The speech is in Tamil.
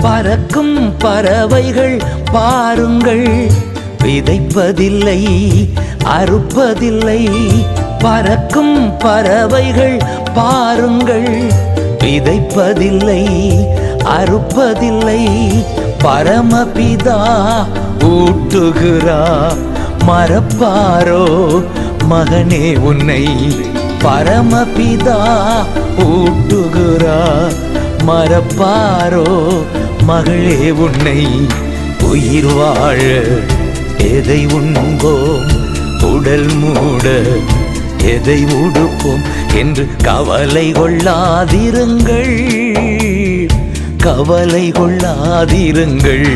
பறக்கும் பறவைகள் பாருங்கள், விதைப்பதில்லை அறுப்பதில்லை. பறக்கும் பறவைகள் பாருங்கள், விதைப்பதில்லை அறுப்பதில்லை. பரமபிதா ஊட்டுகிறா, மறப்பாரோ மகனே உன்னை? பரமபிதா ஊட்டுகிறா, மறப்பாரோ மகளே உன்னை? உயிர் வாழ எதை உண்போம், உடல் மூட எதை உடுப்போம் என்று கவலை கொள்ளாதிருங்கள், கவலை கொள்ளாதிருங்கள்.